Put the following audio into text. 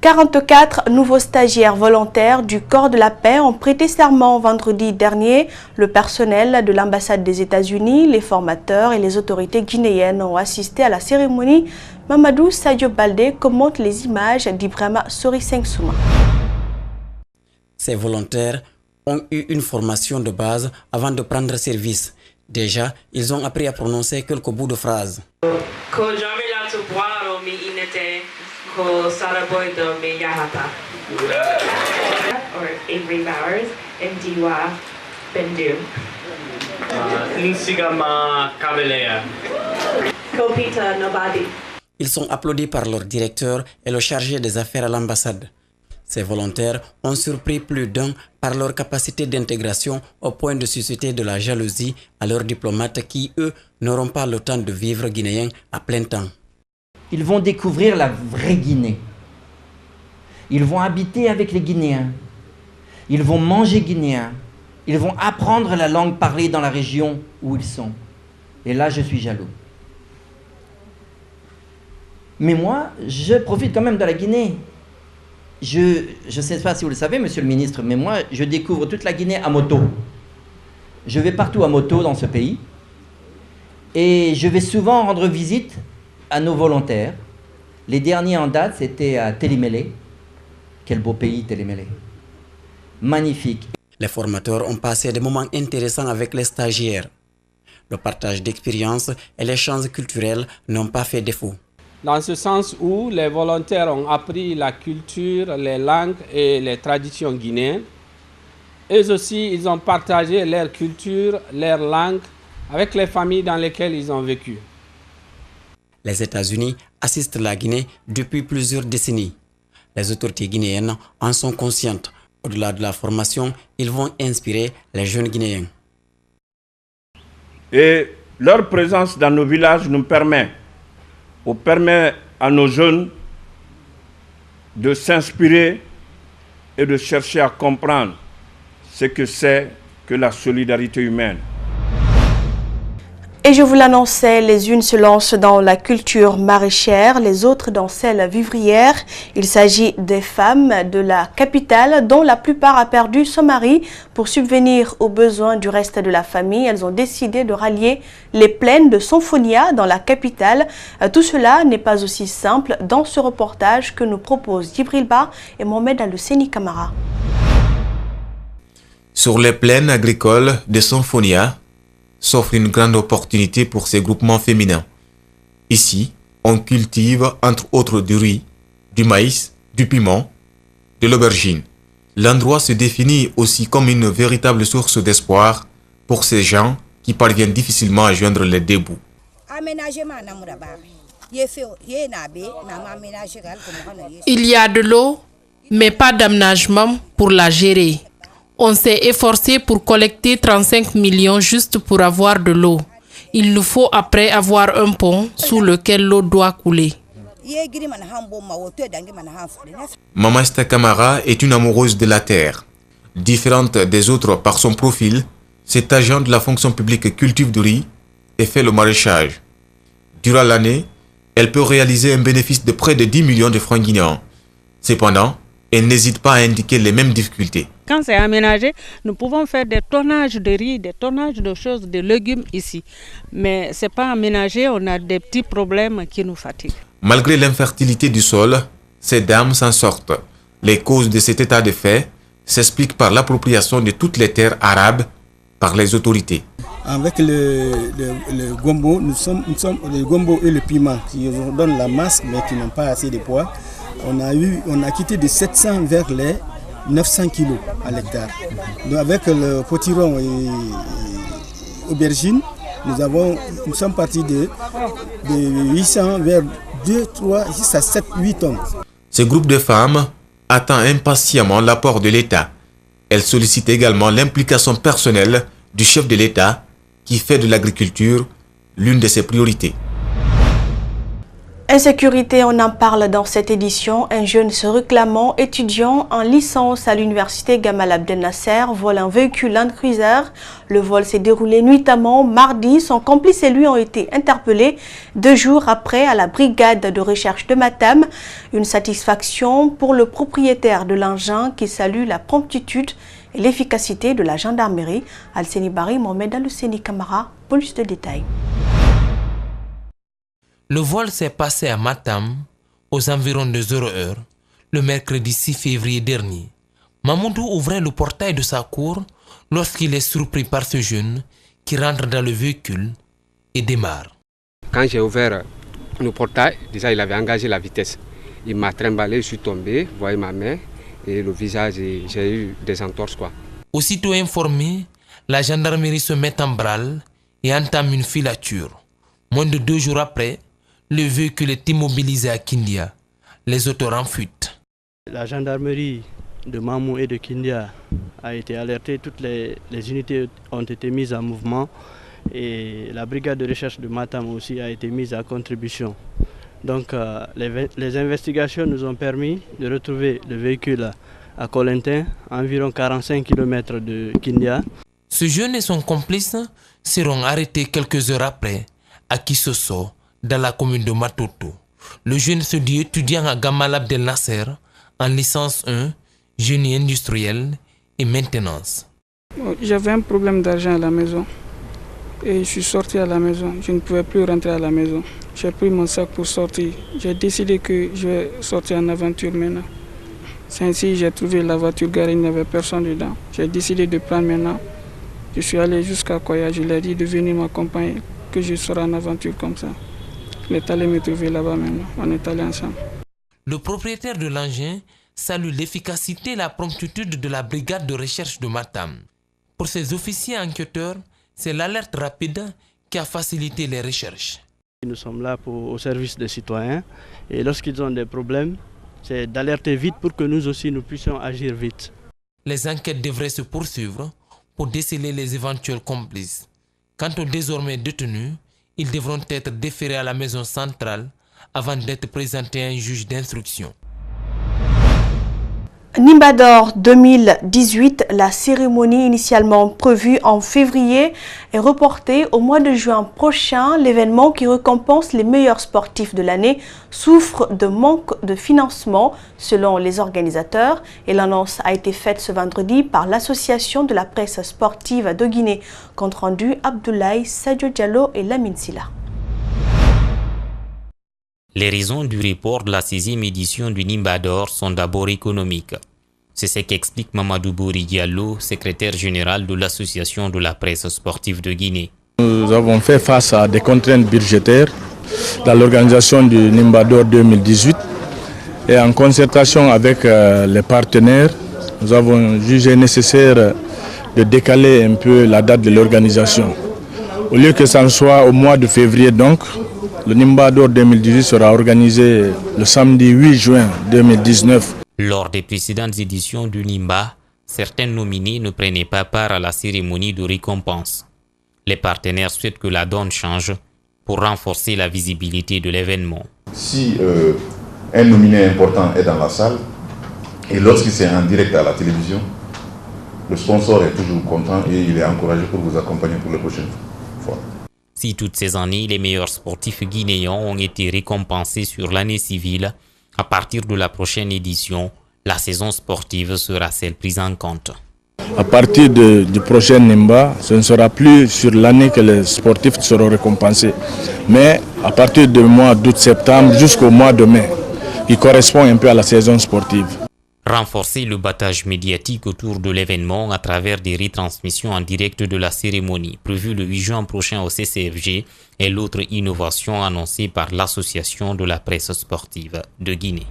44 nouveaux stagiaires volontaires du corps de la paix ont prêté serment vendredi dernier. Le personnel de l'ambassade des États-Unis, les formateurs et les autorités guinéennes ont assisté à la cérémonie. Mamadou Sadio Baldé commente les images d'Ibrahima Soriseng-Souma. Ces volontaires ont eu une formation de base avant de prendre service. Déjà, ils ont appris à prononcer quelques bouts de phrases. Ils sont applaudis par leur directeur et le chargé des affaires à l'ambassade. Ces volontaires ont surpris plus d'un par leur capacité d'intégration au point de susciter de la jalousie à leurs diplomates qui, eux, n'auront pas le temps de vivre guinéen à plein temps. Ils vont découvrir la vraie Guinée. Ils vont habiter avec les Guinéens. Ils vont manger guinéen. Ils vont apprendre la langue parlée dans la région où ils sont. Et là, je suis jaloux. Mais moi, je profite quand même de la Guinée. Je ne sais pas si vous le savez, monsieur le ministre, mais moi, je découvre toute la Guinée à moto. Je vais partout à moto dans ce pays. Et je vais souvent rendre visite à nos volontaires. Les derniers en date, c'était à Télémélé. Quel beau pays, Télémélé. Magnifique. Les formateurs ont passé des moments intéressants avec les stagiaires. Le partage d'expériences et l'échange culturel n'ont pas fait défaut. Dans ce sens où les volontaires ont appris la culture, les langues et les traditions guinéennes. Eux aussi, ils ont partagé leur culture, leur langue avec les familles dans lesquelles ils ont vécu. Les États-Unis assistent la Guinée depuis plusieurs décennies. Les autorités guinéennes en sont conscientes. Au-delà de la formation, ils vont inspirer les jeunes Guinéens. Et leur présence dans nos villages nous permet à nos jeunes de s'inspirer et de chercher à comprendre ce que c'est que la solidarité humaine. Et je vous l'annonçais, les unes se lancent dans la culture maraîchère, les autres dans celle vivrière. Il s'agit des femmes de la capitale dont la plupart a perdu son mari. Pour subvenir aux besoins du reste de la famille, elles ont décidé de rallier les plaines de Sonfonia dans la capitale. Tout cela n'est pas aussi simple dans ce reportage que nous proposent Djibril Ba et Mohamed Al-Seni Kamara. Sur les plaines agricoles de Sonfonia, s'offre une grande opportunité pour ces groupements féminins. Ici, on cultive entre autres du riz, du maïs, du piment, de l'aubergine. L'endroit se définit aussi comme une véritable source d'espoir pour ces gens qui parviennent difficilement à joindre les deux bouts. Il y a de l'eau, mais pas d'aménagement pour la gérer. On s'est efforcé pour collecter 35 millions juste pour avoir de l'eau. Il nous faut après avoir un pont sous lequel l'eau doit couler. Maman Esther Kamara est une amoureuse de la terre. Différente des autres par son profil, cet agent de la fonction publique cultive du riz et fait le maraîchage. Durant l'année, elle peut réaliser un bénéfice de près de 10 millions de francs guinéens. Cependant, elle n'hésite pas à indiquer les mêmes difficultés. Quand c'est aménagé, nous pouvons faire des tonnages de riz, des tonnages de choses, de légumes ici. Mais ce n'est pas aménagé, on a des petits problèmes qui nous fatiguent. Malgré l'infertilité du sol, ces dames s'en sortent. Les causes de cet état de fait s'expliquent par l'appropriation de toutes les terres arabes par les autorités. Avec le gombo, nous sommes le gombo et le piment qui nous donnent la masse mais qui n'ont pas assez de poids. On a quitté de 700 vers les 900 kilos à l'hectare. Avec le potiron et aubergine, nous sommes partis de 800 vers 2, 3, jusqu'à 7, 8 tonnes. Ce groupe de femmes attend impatiemment l'apport de l'État. Elle sollicite également l'implication personnelle du chef de l'État qui fait de l'agriculture l'une de ses priorités. Insécurité, on en parle dans cette édition. Un jeune se réclamant étudiant en licence à l'université Gamal Abdel Nasser vole un véhicule Land Cruiser. Le vol s'est déroulé nuitamment mardi. Son complice et lui ont été interpellés 2 jours après à la brigade de recherche de Matam. Une satisfaction pour le propriétaire de l'engin qui salue la promptitude et l'efficacité de la gendarmerie. Al-Seni Bari, Mohamed Al-Seni Kamara, plus de détails. Le vol s'est passé à Matam, aux environs de 0h, le mercredi 6 février dernier. Mamoudou ouvrait le portail de sa cour lorsqu'il est surpris par ce jeune qui rentre dans le véhicule et démarre. Quand j'ai ouvert le portail, déjà il avait engagé la vitesse. Il m'a trimballé, je suis tombé, vous voyez ma main et le visage, j'ai eu des entorses quoi. Aussitôt informé, la gendarmerie se met en branle et entame une filature. Moins de 2 jours après, le véhicule est immobilisé à Kindia. Les auteurs en fuite. La gendarmerie de Mamou et de Kindia a été alertée. Toutes les unités ont été mises en mouvement. Et la brigade de recherche de Matam aussi a été mise à contribution. Donc les investigations nous ont permis de retrouver le véhicule à Colentin, environ 45 km de Kindia. Ce jeune et son complice seront arrêtés quelques heures après à Kisoso, dans la commune de Matoto. Le jeune se dit étudiant à Gamal Abdel Nasser en licence 1, génie industriel et maintenance. J'avais un problème d'argent à la maison et je suis sorti à la maison. Je ne pouvais plus rentrer à la maison. J'ai pris mon sac pour sortir. J'ai décidé que je vais sortir en aventure maintenant. C'est ainsi que j'ai trouvé la voiture garée, il n'y avait personne dedans. J'ai décidé de prendre maintenant. Je suis allé jusqu'à Koya, je lui ai dit de venir m'accompagner, que je serai en aventure comme ça. Il est allé me trouver là-bas maintenant, on est allé ensemble. Le propriétaire de l'engin salue l'efficacité et la promptitude de la brigade de recherche de Matam. Pour ces officiers enquêteurs, c'est l'alerte rapide qui a facilité les recherches. Nous sommes là au service des citoyens et lorsqu'ils ont des problèmes, c'est d'alerter vite pour que nous aussi nous puissions agir vite. Les enquêtes devraient se poursuivre pour déceler les éventuels complices. Quant aux désormais détenus, ils devront être déférés à la maison centrale avant d'être présentés à un juge d'instruction. Nimba d'Or 2018, la cérémonie initialement prévue en février est reportée au mois de juin prochain. L'événement qui récompense les meilleurs sportifs de l'année souffre de manque de financement selon les organisateurs et l'annonce a été faite ce vendredi par l'association de la presse sportive de Guinée. Compte rendu Abdoulaye, Sadio Diallo et Lamine Silla. Les raisons du report de la 6e édition du Nimba d'Or sont d'abord économiques. C'est ce qu'explique Mamadou Bouri Diallo, secrétaire général de l'association de la presse sportive de Guinée. Nous avons fait face à des contraintes budgétaires dans l'organisation du Nimba d'Or 2018 et en concertation avec les partenaires, nous avons jugé nécessaire de décaler un peu la date de l'organisation. Au lieu que ça ne soit au mois de février donc, le Nimba d'Or 2018 sera organisé le samedi 8 juin 2019. Lors des précédentes éditions du Nimba, certains nominés ne prenaient pas part à la cérémonie de récompense. Les partenaires souhaitent que la donne change pour renforcer la visibilité de l'événement. Si un nominé important est dans la salle et lorsqu'il est en direct à la télévision, le sponsor est toujours content et il est encouragé pour vous accompagner pour les prochaines fois. Si toutes ces années, les meilleurs sportifs guinéens ont été récompensés sur l'année civile, à partir de la prochaine édition, la saison sportive sera celle prise en compte. À partir du prochain Nimba, ce ne sera plus sur l'année que les sportifs seront récompensés, mais à partir du mois d'août-septembre jusqu'au mois de mai, qui correspond un peu à la saison sportive. Renforcer le battage médiatique autour de l'événement à travers des retransmissions en direct de la cérémonie prévue le 8 juin prochain au CCFG est l'autre innovation annoncée par l'association de la presse sportive de Guinée.